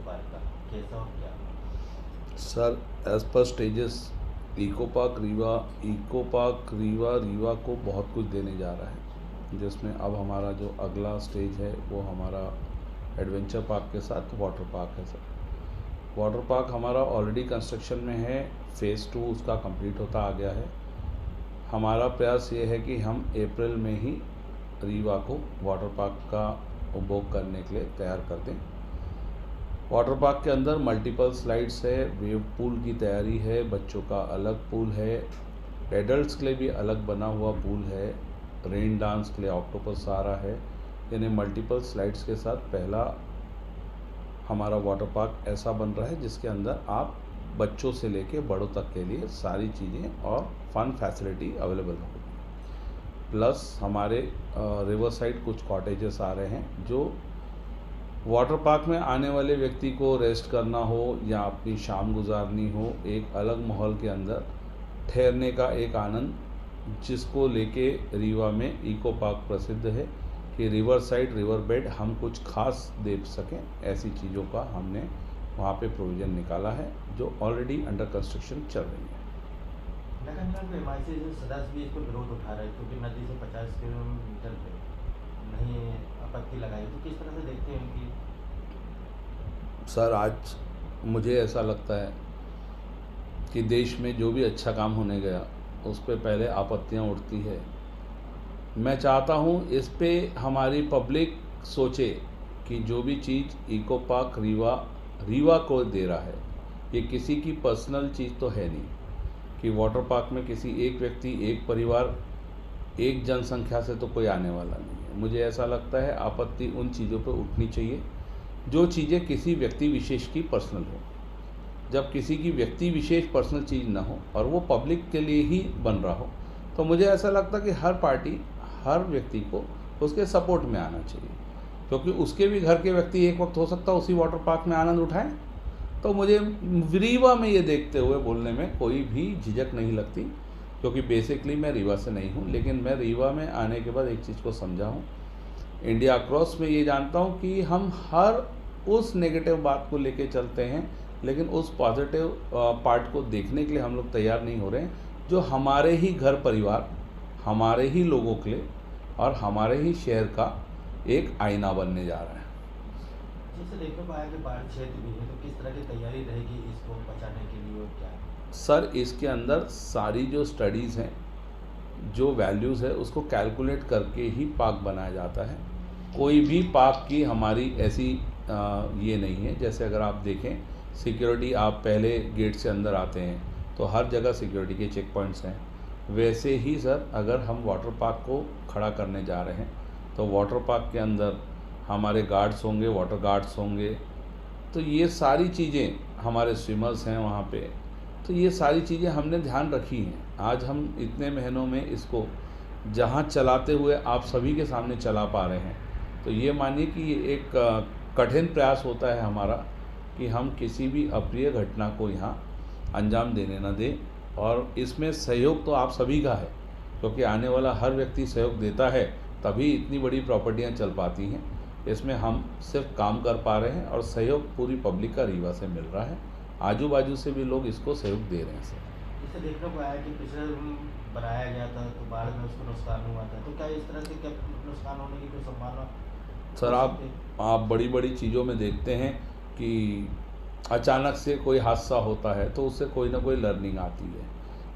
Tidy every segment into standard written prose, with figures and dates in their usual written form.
Park का, कैसा और क्या? Sir as per stages eco park Rewa को बहुत कुछ देने जा रहा है, जिसमें अब हमारा जो अगला स्टेज है वो हमारा एडवेंचर पार्क के साथ वाटर पार्क है। सर वाटर पार्क हमारा ऑलरेडी कंस्ट्रक्शन में है, फ़ेज़ 2 उसका कंप्लीट होता आ गया है। हमारा प्रयास ये है कि हम अप्रैल में ही रीवा को वाटर पार्क का उपभोग करने के लिए तैयार कर दें। वाटर पार्क के अंदर मल्टीपल स्लाइड्स है, वेव पूल की तैयारी है, बच्चों का अलग पूल है, एडल्ट्स के लिए भी अलग बना हुआ पूल है, रेन डांस के लिए ऑक्टोपस आ रहा है। यानी मल्टीपल स्लाइड्स के साथ पहला हमारा वाटर पार्क ऐसा बन रहा है जिसके अंदर आप बच्चों से लेके बड़ों तक के लिए सारी चीज़ें और फन फैसिलिटी अवेलेबल होगी। प्लस हमारे रिवर साइड कुछ कॉटेजेस आ रहे हैं जो वाटर पार्क में आने वाले व्यक्ति को रेस्ट करना हो या अपनी शाम गुजारनी हो, एक अलग माहौल के अंदर ठहरने का एक आनंद, जिसको लेके रीवा में इको पार्क प्रसिद्ध है कि रिवर साइड रिवर बेड हम कुछ खास दे सकें, ऐसी चीज़ों का हमने वहाँ पे प्रोविज़न निकाला है जो ऑलरेडी अंडर कंस्ट्रक्शन चल रही है। लगातार एमआईसी सदस्य भी इसको विरोध उठा रहे हैं क्योंकि नदी से 50 किलोमीटर पे नहीं आपत्ति लगाई, तो किस तरह से देखते हैं कि? सर आज मुझे ऐसा लगता है कि देश में जो भी अच्छा काम होने गया उस पर पहले आपत्तियां उठती है। मैं चाहता हूं इस पे हमारी पब्लिक सोचे कि जो भी चीज़ इको पार्क रीवा को दे रहा है, ये किसी की पर्सनल चीज़ तो है नहीं कि वाटर पार्क में किसी एक व्यक्ति, एक परिवार, एक जनसंख्या से तो कोई आने वाला नहीं है। मुझे ऐसा लगता है आपत्ति उन चीज़ों पर उठनी चाहिए जो चीज़ें किसी व्यक्ति विशेष की पर्सनल हो। जब किसी की व्यक्ति विशेष पर्सनल चीज़ ना हो और वो पब्लिक के लिए ही बन रहा हो, तो मुझे ऐसा लगता है कि हर पार्टी, हर व्यक्ति को उसके सपोर्ट में आना चाहिए, क्योंकि उसके भी घर के व्यक्ति एक वक्त हो सकता है उसी वाटर पार्क में आनंद उठाएं। तो मुझे रीवा में ये देखते हुए बोलने में कोई भी झिझक नहीं लगती, क्योंकि बेसिकली मैं रीवा से नहीं हूँ, लेकिन मैं रीवा में आने के बाद एक चीज़ को समझा हूँ, इंडिया क्रॉस में ये जानता हूँ कि हम हर उस नेगेटिव बात को लेके चलते हैं, लेकिन उस पॉजिटिव पार्ट को देखने के लिए हम लोग तैयार नहीं हो रहे हैं, जो हमारे ही घर परिवार, हमारे ही लोगों के लिए और हमारे ही शहर का एक आईना बनने जा रहा है। जैसे देखने को आया कि बाढ़ क्षेत्र भी है, तो किस तरह की तैयारी रहेगी इसको बचाने के लिए और क्या? सर इसके अंदर सारी जो स्टडीज़ हैं, जो वैल्यूज़ है, उसको कैलकुलेट करके ही पार्क बनाया जाता है। कोई भी पार्क की हमारी ऐसी ये नहीं है, जैसे अगर आप देखें सिक्योरिटी, आप पहले गेट से अंदर आते हैं तो हर जगह सिक्योरिटी के चेक पॉइंट्स हैं, वैसे ही सर अगर हम वाटर पार्क को खड़ा करने जा रहे हैं तो वाटर पार्क के अंदर हमारे गार्ड्स होंगे, वाटर गार्ड्स होंगे, तो ये सारी चीज़ें, हमारे स्विमर्स हैं वहाँ पे, तो ये सारी चीज़ें हमने ध्यान रखी हैं। आज हम इतने महीनों में इसको जहाँ चलाते हुए आप सभी के सामने चला पा रहे हैं, तो ये मानिए कि ये एक कठिन प्रयास होता है हमारा कि हम किसी भी अप्रिय घटना को यहाँ अंजाम देने न दें, और इसमें सहयोग तो आप सभी का है, क्योंकि आने वाला हर व्यक्ति सहयोग देता है तभी इतनी बड़ी प्रॉपर्टियाँ चल पाती हैं। इसमें हम सिर्फ काम कर पा रहे हैं और सहयोग पूरी पब्लिक का रीवा से मिल रहा है, आजू बाजू से भी लोग इसको सहयोग दे रहे हैं सर। इससे देखने को आया कि पिछले बनाया गया था तो बाढ़ में उसको नुकसान हुआ था, तो क्या इस तरह से क्या नुकसान होने की कोई संभावना? सर आप बड़ी बड़ी चीज़ों में देखते हैं कि अचानक से कोई हादसा होता है तो उससे कोई ना कोई लर्निंग आती है।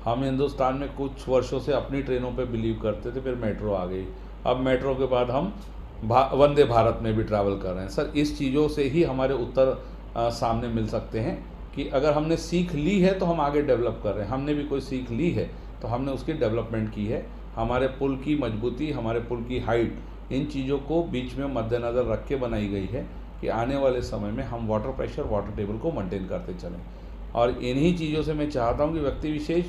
हम हिंदुस्तान में कुछ वर्षों से अपनी ट्रेनों पे बिलीव करते थे, फिर मेट्रो आ गई, अब मेट्रो के बाद हम वंदे भारत में भी ट्रैवल कर रहे हैं। सर इस चीज़ों से ही हमारे उत्तर सामने मिल सकते हैं कि अगर हमने सीख ली है तो हम आगे डेवलप कर रहे हैं, हमने भी कोई सीख ली है तो हमने उसकी डेवलपमेंट की है। हमारे पुल की मजबूती, हमारे पुल की हाइट, इन चीज़ों को बीच में मद्देनज़र रख के बनाई गई है कि आने वाले समय में हम वाटर प्रेशर, वाटर टेबल को मेंटेन करते चलें। और इन्हीं चीज़ों से मैं चाहता हूं कि व्यक्ति विशेष,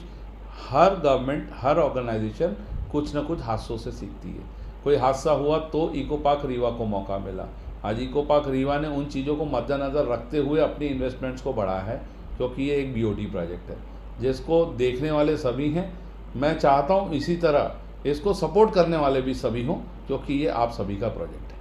हर गवर्नमेंट, हर ऑर्गेनाइजेशन कुछ न कुछ हादसों से सीखती है। कोई हादसा हुआ तो इको पार्क रीवा को मौका मिला। आज इको पार्क रीवा ने उन चीज़ों को मद्देनज़र रखते हुए अपनी इन्वेस्टमेंट्स को बढ़ाया है, क्योंकि ये एक बीओटी प्रोजेक्ट है जिसको देखने वाले सभी हैं। मैं चाहता हूँ इसी तरह इसको सपोर्ट करने वाले भी सभी हों, क्योंकि ये आप सभी का प्रोजेक्ट है।